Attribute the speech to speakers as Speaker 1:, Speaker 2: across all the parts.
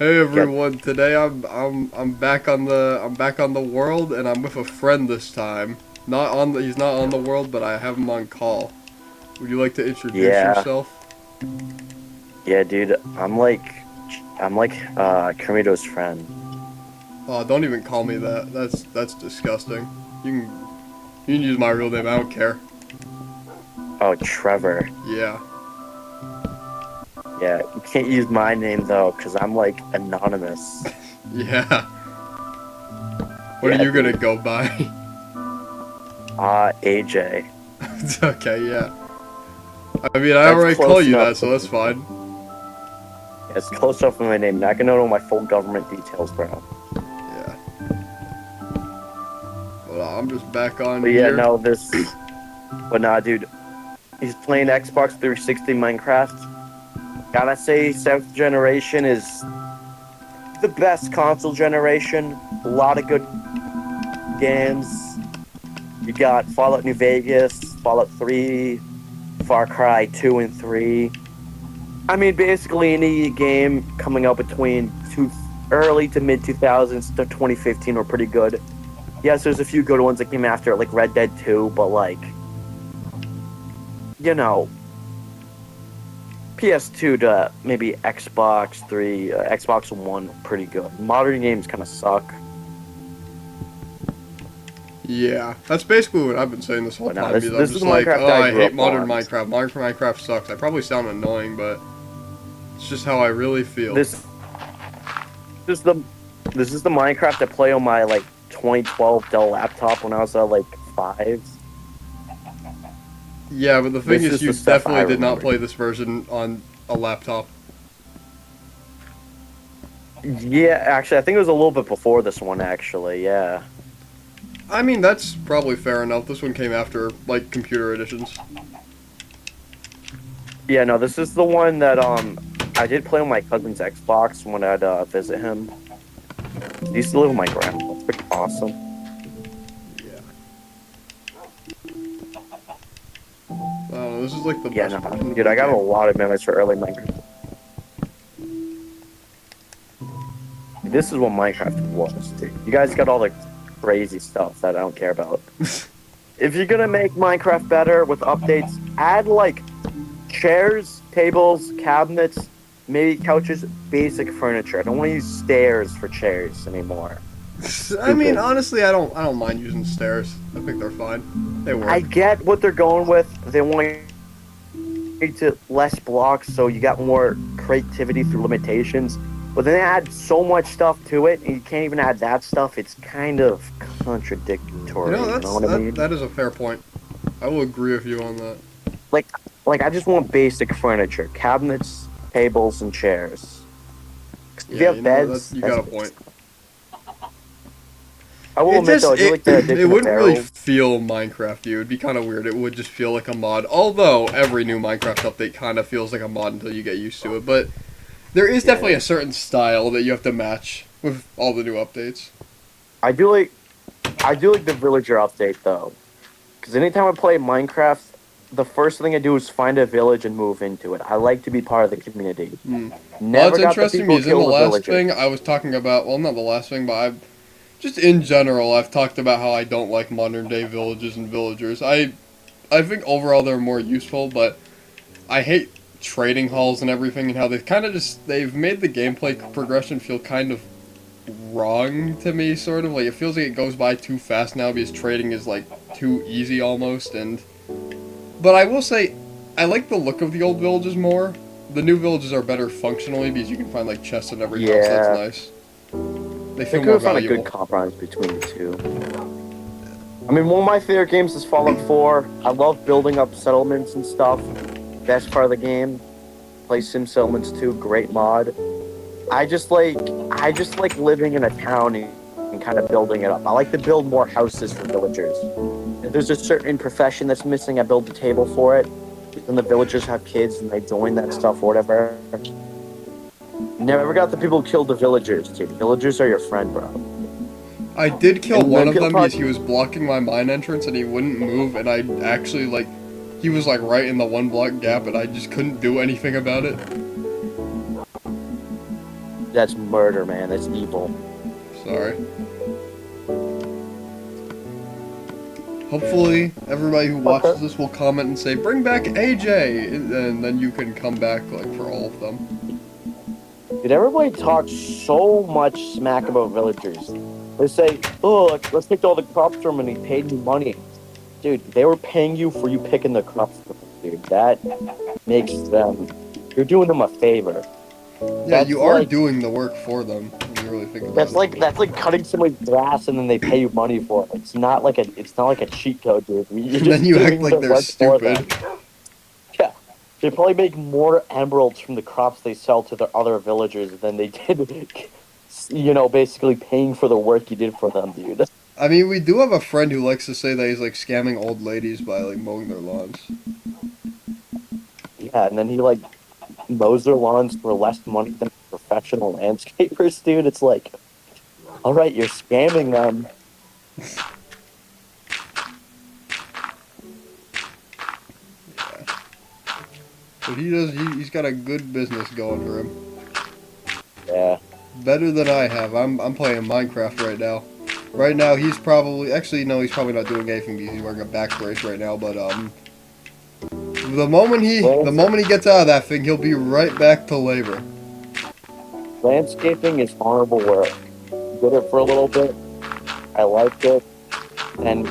Speaker 1: Hey
Speaker 2: Get
Speaker 1: everyone, today I'm back on the world and I'm with a friend this time. He's not on the world, but I have him on call. Would you like to introduce
Speaker 2: yeah,
Speaker 1: yourself?
Speaker 2: yeah, dude. I'm like Kermito's friend.
Speaker 1: Oh, don't even call me that. That's disgusting. You can use my real name. I don't care.
Speaker 2: Oh, Trevor.
Speaker 1: Yeah.
Speaker 2: Yeah, you can't use my name though, cause I'm like anonymous.
Speaker 1: Yeah. What are
Speaker 2: Yeah,
Speaker 1: you gonna
Speaker 2: dude.
Speaker 1: go by?
Speaker 2: AJ.
Speaker 1: It's okay, yeah. I mean, I
Speaker 2: That's
Speaker 1: already call
Speaker 2: close
Speaker 1: you
Speaker 2: enough.
Speaker 1: that, so that's fine.
Speaker 2: Yeah, it's close enough for my name. Not gonna know my full government details, bro.
Speaker 1: Yeah. Well, I'm just back on
Speaker 2: But yeah,
Speaker 1: here.
Speaker 2: no, this. But nah, dude. He's playing Xbox 360 Minecraft. Gotta say, seventh generation is the best console generation. A lot of good games. You got Fallout New Vegas, Fallout 3, Far Cry 2 and 3. I mean, basically any game coming out between early to mid 2000s to 2015 were pretty good. Yes, there's a few good ones that came after, like Red Dead 2, but you know, PS2 to maybe Xbox 3, Xbox One, pretty good. Modern games kind of suck,
Speaker 1: Yeah, that's basically what I've been saying this whole
Speaker 2: but now
Speaker 1: time.
Speaker 2: this
Speaker 1: Because I'm
Speaker 2: this is
Speaker 1: just
Speaker 2: the
Speaker 1: like,
Speaker 2: Minecraft
Speaker 1: oh,
Speaker 2: I
Speaker 1: I
Speaker 2: grew
Speaker 1: hate
Speaker 2: up
Speaker 1: modern
Speaker 2: on.
Speaker 1: Minecraft. Modern Minecraft sucks. I probably sound annoying, but it's just how I really feel.
Speaker 2: This is the this is the Minecraft I play on my 2012 Dell laptop when I was like 5.
Speaker 1: Yeah, but the thing
Speaker 2: This
Speaker 1: is,
Speaker 2: is the
Speaker 1: you
Speaker 2: stuff I
Speaker 1: definitely did not
Speaker 2: remember.
Speaker 1: play this version on a laptop.
Speaker 2: Yeah, actually, I think it was a little bit before this one. Actually, yeah,
Speaker 1: I mean, that's probably fair enough. This one came after, like, computer editions.
Speaker 2: yeah. No, this is the one that I did play on my cousin's Xbox when I'd visit him. He used to live with my grandma. It's pretty awesome.
Speaker 1: Yeah. I don't know, this is like the
Speaker 2: Yeah,
Speaker 1: best
Speaker 2: no,
Speaker 1: version of
Speaker 2: dude,
Speaker 1: the
Speaker 2: I got a
Speaker 1: game.
Speaker 2: lot of memories for early Minecraft. This is what Minecraft was, dude. You guys got all the crazy stuff that I don't care about. If you're gonna make Minecraft better with updates, add chairs, tables, cabinets, maybe couches, basic furniture. I don't want to use stairs for chairs anymore.
Speaker 1: I mean,
Speaker 2: Stupid.
Speaker 1: honestly, I don't mind using stairs. I think they're fine. They
Speaker 2: I
Speaker 1: work.
Speaker 2: get what they're going with. They want to less blocks, so you got more creativity through limitations. But then they add so much stuff to it, and you can't even add that stuff. It's kind of
Speaker 1: You know,
Speaker 2: contradictory. You know
Speaker 1: that's
Speaker 2: what I
Speaker 1: that
Speaker 2: mean?
Speaker 1: that is a fair point. I will agree with you on that.
Speaker 2: Like, I just want basic furniture: cabinets, tables, and chairs. If you
Speaker 1: Yeah,
Speaker 2: have
Speaker 1: you know that
Speaker 2: beds,
Speaker 1: you
Speaker 2: that's
Speaker 1: got a
Speaker 2: basic.
Speaker 1: point.
Speaker 2: I will
Speaker 1: It
Speaker 2: admit though,
Speaker 1: just
Speaker 2: I do like the
Speaker 1: it
Speaker 2: addition of
Speaker 1: wouldn't really
Speaker 2: barrels.
Speaker 1: feel Minecrafty. It would be kind of weird. It would just feel like a mod. Although every new Minecraft update kind of feels like a mod until you get used to it. But there is definitely
Speaker 2: Yeah,
Speaker 1: a certain style that you have to match with all the new updates.
Speaker 2: I do like I do like the villager update though, because anytime I play Minecraft, the first thing I do is find a village and move into it. I like to be part of the community.
Speaker 1: Hmm. Well,
Speaker 2: Never
Speaker 1: that's
Speaker 2: got the
Speaker 1: interesting
Speaker 2: people
Speaker 1: because in the
Speaker 2: kill the
Speaker 1: last
Speaker 2: villagers.
Speaker 1: thing I was talking about, well, not the last thing, but I've just in general, I've talked about how I don't like modern day villages and villagers. I think overall they're more useful, but I hate trading halls and everything and how they've kind of just they've made the gameplay progression feel kind of wrong to me, sort of like it feels like it goes by too fast now because trading is like too easy almost. And but I will say I like the look of the old villages more. The new villages are better functionally because you can find like chests in every house. That's
Speaker 2: Yeah,
Speaker 1: nice. They
Speaker 2: they
Speaker 1: feel
Speaker 2: could
Speaker 1: more
Speaker 2: have found a good
Speaker 1: valuable.
Speaker 2: compromise between the two. I mean, one of my favorite games is Fallout 4. I love building up settlements and stuff. Best part of the game. Play Sim Settlements 2, great mod. I just like I just like living in a town and kind of building it up. I like to build more houses for villagers. If there's a certain profession that's missing, I build a table for it. Then the villagers have kids and they join that stuff or whatever. Never got the people who killed the villagers, dude. Villagers are your friend, bro.
Speaker 1: I did kill
Speaker 2: And
Speaker 1: one
Speaker 2: then
Speaker 1: of
Speaker 2: people
Speaker 1: them because
Speaker 2: probably
Speaker 1: he was blocking my mine entrance and he wouldn't move, and I actually like he was like right in the one block gap, and I just couldn't do anything about it.
Speaker 2: That's murder, man. That's evil.
Speaker 1: Sorry. Hopefully, everybody who watches this will comment and say, "Bring back AJ," and then you can come back like for all of them.
Speaker 2: Dude, everybody talks so much smack about villagers. They say, "Oh, let's take all the crops from him and he paid me money." Dude, they were paying you for you picking the crops for them, dude. That makes them... You're doing them a favor.
Speaker 1: Yeah,
Speaker 2: That's
Speaker 1: you are
Speaker 2: like-
Speaker 1: doing the work for them, when you really think about
Speaker 2: That's
Speaker 1: it.
Speaker 2: like cutting somebody's grass and then they pay you money for it. It's not like a cheat code, dude. You're
Speaker 1: And
Speaker 2: just
Speaker 1: then you act
Speaker 2: doing
Speaker 1: like
Speaker 2: the
Speaker 1: they're
Speaker 2: work for them.
Speaker 1: stupid.
Speaker 2: Yeah, they probably make more emeralds from the crops they sell to their other villagers than they did, basically paying for the work you did for them, dude.
Speaker 1: I mean, we do have a friend who likes to say that he's like scamming old ladies by like mowing their lawns.
Speaker 2: Yeah, and then he like mows their lawns for less money than professional landscapers, dude. It's like, all right, you're scamming them.
Speaker 1: But he's got a good business going for him.
Speaker 2: Yeah.
Speaker 1: Better than I have. I'm playing Minecraft right now. Right now he's probably he's probably not doing anything because he's wearing a back brace right now, but the moment he gets out of that thing, he'll be right back to labor.
Speaker 2: Landscaping is honorable work. Did it for a little bit. I liked it. Then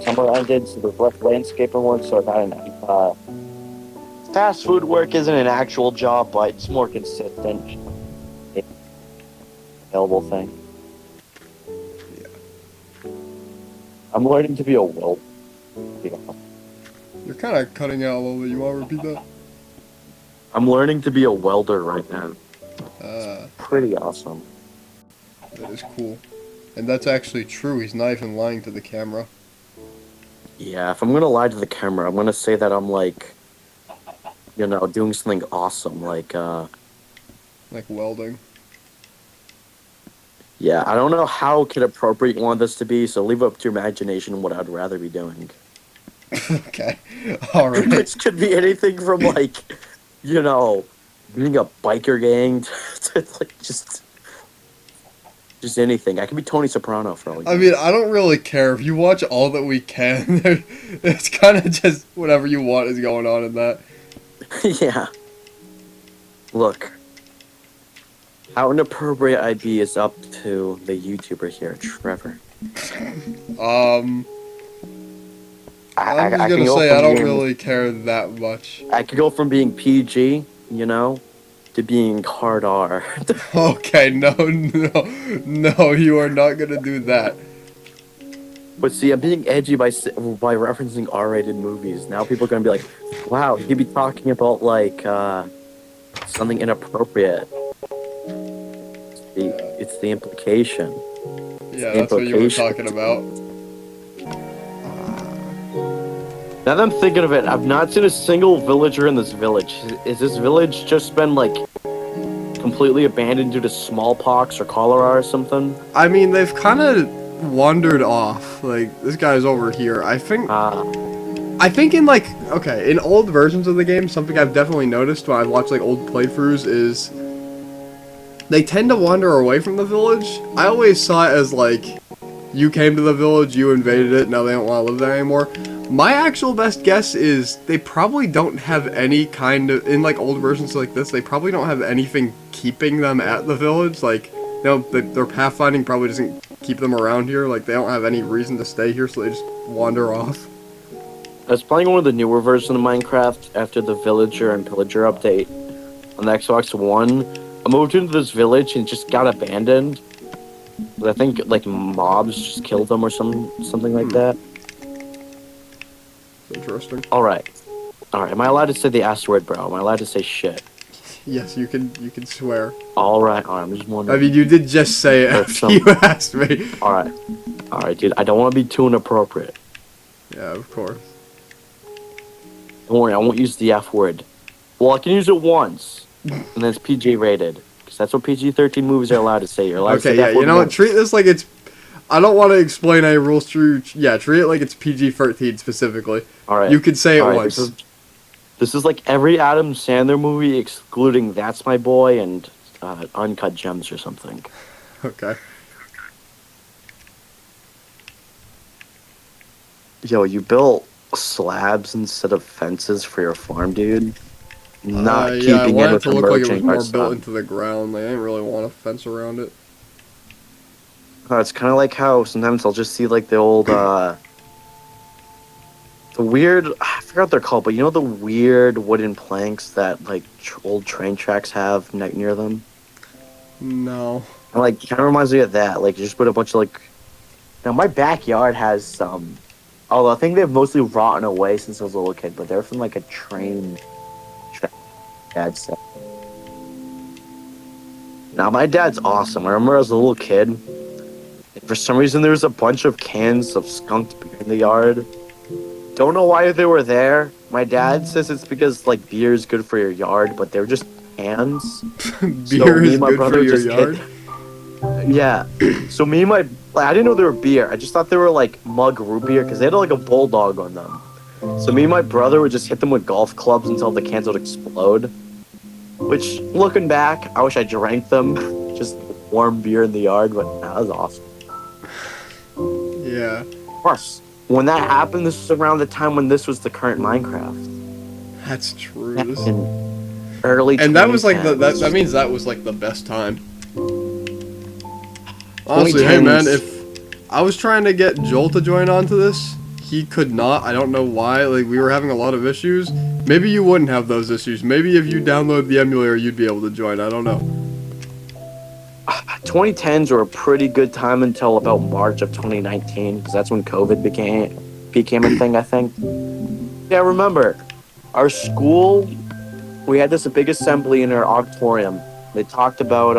Speaker 2: summer ended, so there's less landscaping work, so I got fast food work isn't an actual job, but it's more consistent. Available thing.
Speaker 1: Yeah.
Speaker 2: I'm learning to be a welder.
Speaker 1: You're kind of cutting out a little bit. You want to repeat that?
Speaker 2: I'm learning to be a welder right now.
Speaker 1: Uh,
Speaker 2: Pretty awesome.
Speaker 1: that is cool. And that's actually true. He's not even lying to the camera.
Speaker 2: Yeah, if I'm gonna lie to the camera, I'm gonna say that I'm like, doing something awesome, like
Speaker 1: Like welding.
Speaker 2: Yeah, I don't know how kid appropriate you want this to be, so leave it up to your imagination what I'd rather be doing.
Speaker 1: Okay. Alright.
Speaker 2: Which could be anything from like, being a biker gang to like just anything. I could be Tony Soprano for all you
Speaker 1: I mean, I don't really care. If you watch all that we can, it's kind of just whatever you want is going on in that.
Speaker 2: Yeah. Look. How inappropriate I'd be is up to the YouTuber here, Trevor.
Speaker 1: I'm just gonna say I don't really care that much.
Speaker 2: I could go from being PG, to being hard R.
Speaker 1: Okay, no, you are not gonna do that.
Speaker 2: But see, I'm being edgy by referencing R-rated movies. Now people are gonna be like, "Wow, he'd be talking about like something inappropriate." It's the implication.
Speaker 1: Yeah, that's what you were talking about.
Speaker 2: Now that I'm thinking of it, I've not seen a single villager in this village. Is this village just been like completely abandoned due to smallpox or cholera or something?
Speaker 1: I mean, they've kind of wandered off. Like, this guy's over here. I think in old versions of the game, something I've definitely noticed when I've watched like old playthroughs is they tend to wander away from the village. I always saw it as like, you came to the village, you invaded it, now they don't want to live there anymore. My actual best guess is they probably don't have any kind of, in like old versions like this, they probably don't have anything keeping them at the village. Like, their pathfinding probably doesn't keep them around here. Like, they don't have any reason to stay here, so they just wander off.
Speaker 2: I was playing one of the newer versions of Minecraft after the Villager and Pillager update on the Xbox One. I moved into this village and it just got abandoned. But I think like mobs just killed them or something like that.
Speaker 1: Interesting.
Speaker 2: Alright. Am I allowed to say the S word, bro? Am I allowed to say shit?
Speaker 1: Yes, you can swear.
Speaker 2: Alright, I'm just wondering.
Speaker 1: I mean, you did just say it after you asked me.
Speaker 2: Alright, dude, I don't want to be too inappropriate.
Speaker 1: Yeah, of course.
Speaker 2: Don't worry, I won't use the F word. Well, I can use it once, and then it's PG rated. Because that's what PG-13 movies are allowed to say. You're allowed to say
Speaker 1: yeah, you know what? Treat this like it's... I don't want to explain any rules to... Yeah, treat it like it's PG-13 specifically.
Speaker 2: Alright.
Speaker 1: You could say it once.
Speaker 2: This is like every Adam Sandler movie, excluding That's My Boy and uncut gems or something.
Speaker 1: Okay.
Speaker 2: Yo, you built slabs instead of fences for your farm, dude. Not
Speaker 1: Yeah, I
Speaker 2: keeping in
Speaker 1: wanted
Speaker 2: with
Speaker 1: to look like it was
Speaker 2: emerging art
Speaker 1: more built
Speaker 2: style.
Speaker 1: into the ground. Like, I didn't really want a fence around it.
Speaker 2: It's kind of like how sometimes I'll just see like the weird, I forgot what they're called, but you know the weird wooden planks that like old train tracks have near them?
Speaker 1: No.
Speaker 2: And like kind of reminds me of that. Like you just put a bunch of like, now my backyard has some, although I think they've mostly rotten away since I was a little kid, but they're from like a train track dad said. Now my dad's awesome. I remember as a little kid, and for some reason there was a bunch of cans of skunked beer in the yard. Don't know why they were there. My dad says it's because like beer is good for your yard, but they're just cans. So
Speaker 1: Beer
Speaker 2: me
Speaker 1: is
Speaker 2: and my
Speaker 1: good for
Speaker 2: brother would
Speaker 1: your
Speaker 2: just hit.
Speaker 1: yard?
Speaker 2: Yeah. So me and my like, I didn't know they were beer. I just thought they were like mug root beer because they had like a bulldog on them. So me and my brother would just hit them with golf clubs until the cans would explode. Which, looking back, I wish I drank them. Just warm beer in the yard, but that was awesome.
Speaker 1: Yeah.
Speaker 2: Of course, when that happened, this was around the time when this was the current Minecraft.
Speaker 1: That's true.
Speaker 2: Back in early
Speaker 1: And that was like the
Speaker 2: 2010s.
Speaker 1: that means that was like the best time. Honestly, hey man,
Speaker 2: 2010s.
Speaker 1: if I was trying to get Joel to join onto this, he could not. I don't know why. Like we were having a lot of issues. Maybe you wouldn't have those issues. Maybe if you download the emulator, you'd be able to join. I don't know.
Speaker 2: 2010s were a pretty good time until about March of 2019, because that's when COVID became a thing, I think. Yeah, I remember our school. We had this big assembly in our auditorium. They talked about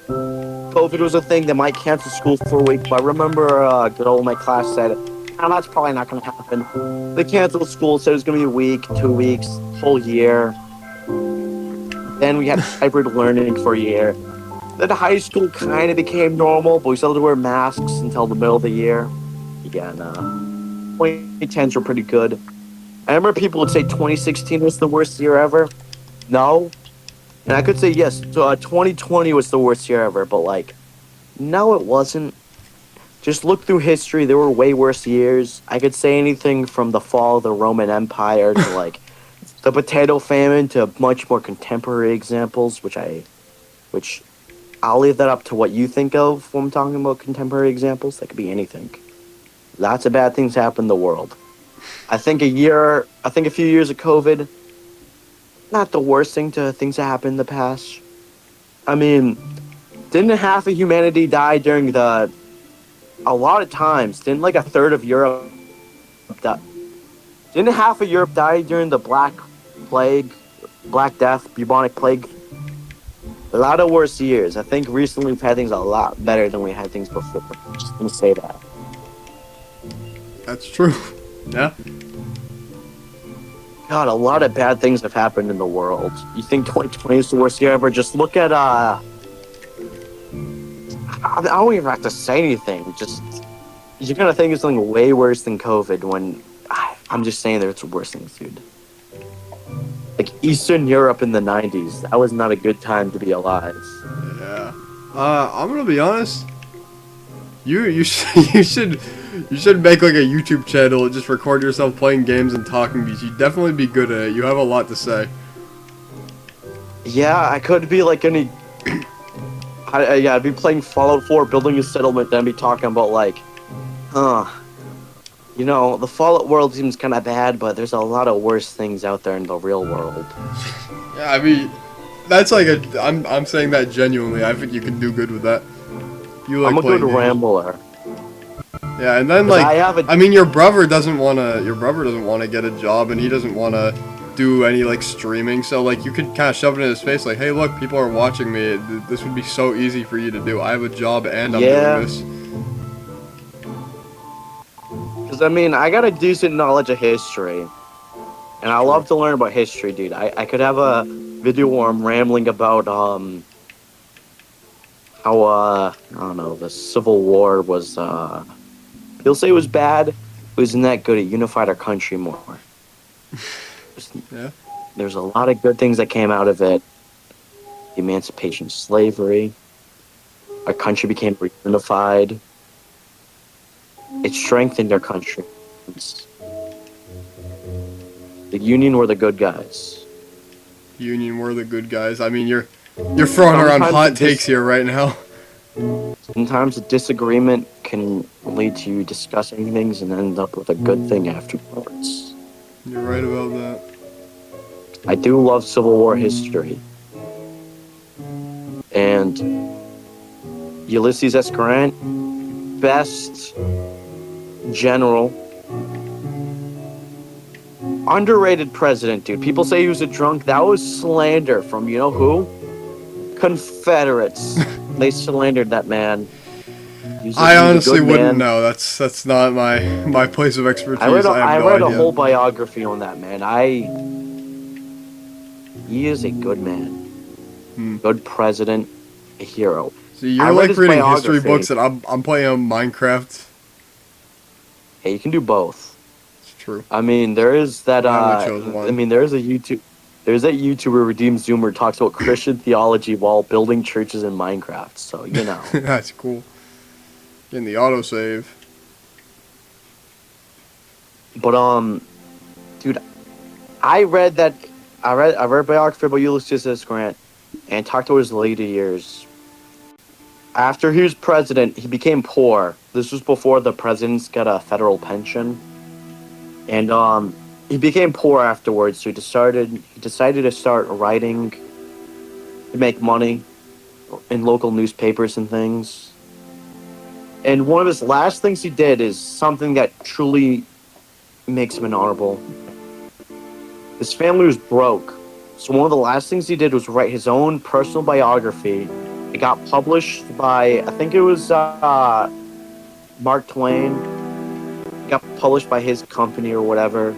Speaker 2: COVID was a thing that might cancel school for a week. But I remember a girl in my class said, "Oh, that's probably not going to happen." They canceled school, said it was going to be a week, 2 weeks, whole year. Then we had hybrid learning for a year. Then high school kind of became normal, but we still had to wear masks until the middle of the year. Again, 2010s were pretty good. I remember people would say 2016 was the worst year ever. No. And I could say yes, 2020 was the worst year ever, but like, no, it wasn't. Just look through history, there were way worse years. I could say anything from the fall of the Roman Empire to like the potato famine to much more contemporary examples, which I'll leave that up to what you think of when I'm talking about contemporary examples. That could be anything. Lots of bad things happen in the world. I think a few years of COVID, not the worst things that happened in the past. I mean, didn't half of humanity die during a lot of times, didn't like a third of Europe die? Didn't half of Europe die during the Black Plague, Black Death, bubonic plague? A lot of worse years. I think recently we've had things a lot better than we had things before. Just gonna say that.
Speaker 1: That's true. Yeah.
Speaker 2: God, a lot of bad things have happened in the world. You think 2020 is the worst year ever? Just look at I don't even have to say anything. Just you're gonna think of something way worse than COVID when I'm just saying there's worse things, dude. Like Eastern Europe in the 90s. That was not a good time to be alive.
Speaker 1: Yeah. I'm gonna be honest. You should make like a YouTube channel and just record yourself playing games and talking because you'd definitely be good at it. You have a lot to say.
Speaker 2: Yeah, I could be like any. I'd be playing Fallout 4, building a settlement, then be talking about like, the Fallout world seems kind of bad, but there's a lot of worse things out there in the real world.
Speaker 1: Yeah, I mean, that's like I'm saying that genuinely. I think you can do good with that. You like
Speaker 2: I'm a
Speaker 1: playing
Speaker 2: good
Speaker 1: games.
Speaker 2: rambler.
Speaker 1: Yeah, and then like,
Speaker 2: I
Speaker 1: mean, your brother doesn't wanna get a job, and he doesn't wanna do any like streaming. So like, you could kind of shove it in his face, like, hey, look, people are watching me. This would be so easy for you to do. I have a job and I'm doing this.
Speaker 2: Because I mean, I got a decent knowledge of history, and I love to learn about history, dude. I could have a video where I'm rambling about how I don't know, the Civil War was he'll say it was bad, it wasn't that good. It unified our country more.
Speaker 1: Yeah.
Speaker 2: There's a lot of good things that came out of it. the emancipation of slavery. Our country became reunified. It strengthened our country. The Union were the good guys.
Speaker 1: Union were the good guys. I mean, you're throwing around hot takes here right now.
Speaker 2: Sometimes a disagreement can lead to you discussing things and end up with a good thing afterwards.
Speaker 1: You're right about that.
Speaker 2: I do love Civil War history. And Ulysses S. Grant, best general, underrated president, dude. People say he was a drunk. That was slander from you know who? Confederates. They slandered that man.
Speaker 1: I honestly wouldn't know. That's not my place of expertise.
Speaker 2: I read
Speaker 1: idea.
Speaker 2: a whole biography on that man. He is a good man, good president, a hero.
Speaker 1: See, you're like reading history books, and I'm playing Minecraft.
Speaker 2: Hey, you can do both.
Speaker 1: It's true.
Speaker 2: I mean, there is that. I mean, there's that YouTuber Redeemed Zoomer talks about Christian theology while building churches in Minecraft. So you know.
Speaker 1: That's cool. Getting the autosave.
Speaker 2: But dude, I read a biography about Ulysses S. Grant and talked about his later years. After he was president, he became poor. This was before the presidents got a federal pension. And he became poor afterwards, so he decided to start writing to make money in local newspapers and things. And one of his last things he did is something that truly makes him honorable. His family was broke, so one of the last things he did was write his own personal biography. It got published by, I think it was Mark Twain. It got published by his company or whatever.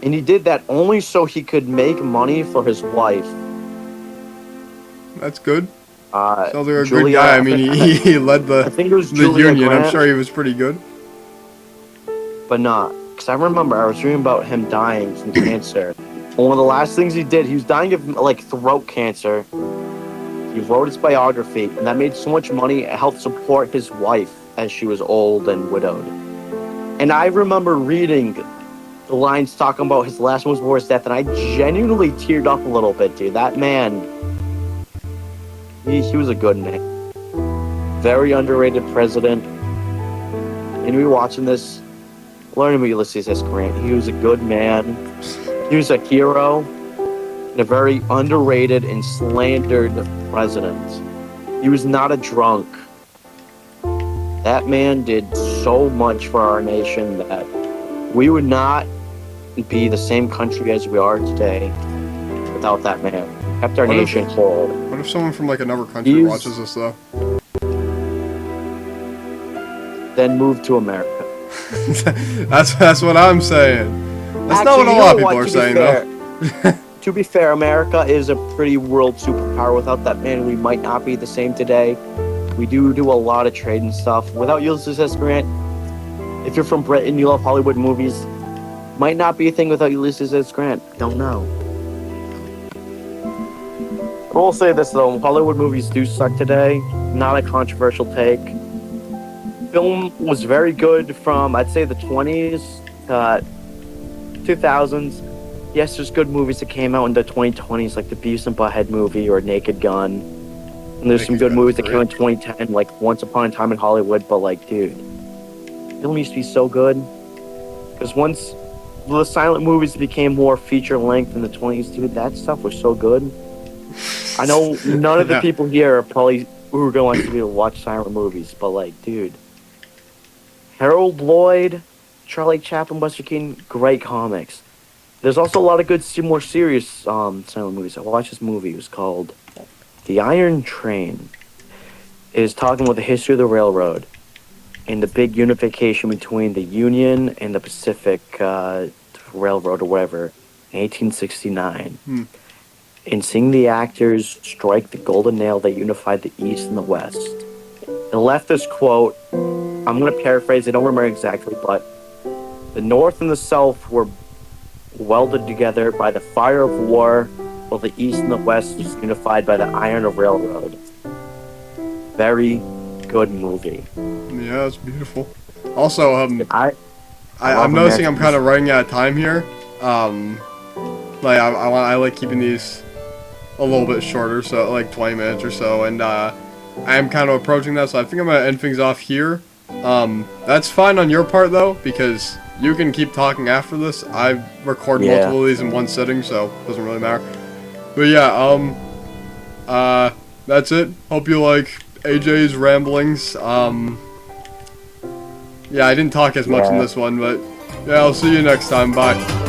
Speaker 2: And he did that only so he could make money for his wife.
Speaker 1: That's good. Sounds like a good guy. I mean, he led the union. I'm sure he was pretty good.
Speaker 2: But not. Because I remember I was reading about him dying from cancer. One of the last things he did, he was dying of like throat cancer. He wrote his biography, and that made so much money. It helped support his wife as she was old and widowed. And I remember reading the lines talking about his last moments before his death, and I genuinely teared up a little bit, dude. That man, he was a good man. Very underrated president. And we watching this, learning about Ulysses S. Grant. He was a good man. He was a hero. And a very underrated and slandered president. He was not a drunk. That man did so much for our nation that we would not be the same country as we are today without that man. Kept our nation whole.
Speaker 1: What if someone from like another country watches this though?
Speaker 2: Then move to America.
Speaker 1: that's what I'm saying. That's not what a lot of people are saying though.
Speaker 2: To be fair, America is a pretty world superpower. Without that man, we might not be the same today. We do a lot of trade and stuff. Without Ulysses S. Grant, if you're from Britain, you love Hollywood movies, might not be a thing without Ulysses S. Grant. Don't know. I will say this though, Hollywood movies do suck today. Not a controversial take. Film was very good from, I'd say, the 20s to 2000s. Yes, there's good movies that came out in the 2020s, like the Beavis and Butthead movie or Naked Gun. And there's some good movies that came out in 2010, like Once Upon a Time in Hollywood. But like, dude, film used to be so good. Because once the silent movies became more feature length in the 20s, dude, that stuff was so good. I know none of the people here are probably who are going to watch silent movies, but like, dude, Harold Lloyd, Charlie Chaplin, Buster Keaton, great comics. There's also a lot of good, more serious silent movies. I watched this movie. It was called The Iron Train. It is talking about the history of the railroad and the big unification between the Union and the Pacific Railroad or whatever in 1869. And seeing the actors strike the golden nail that unified the East and the West. It left this quote. I'm going to paraphrase. I don't remember exactly, but the North and the South were welded together by the fire of war while the East and the West was unified by the Iron Railroad. Very good movie.
Speaker 1: Yeah, it's beautiful. Also, I'm
Speaker 2: love
Speaker 1: noticing I'm
Speaker 2: American
Speaker 1: kind of running out of time here. Like I like keeping these a little bit shorter, so like 20 minutes or so, and I am kind of approaching that, so I think I'm gonna end things off here. That's fine on your part though, because you can keep talking after this. I record multiple of these in one sitting, so it doesn't really matter. But yeah, that's it. Hope you like AJ's ramblings. Yeah, I didn't talk as much in this one, but yeah, I'll see you next time. Bye.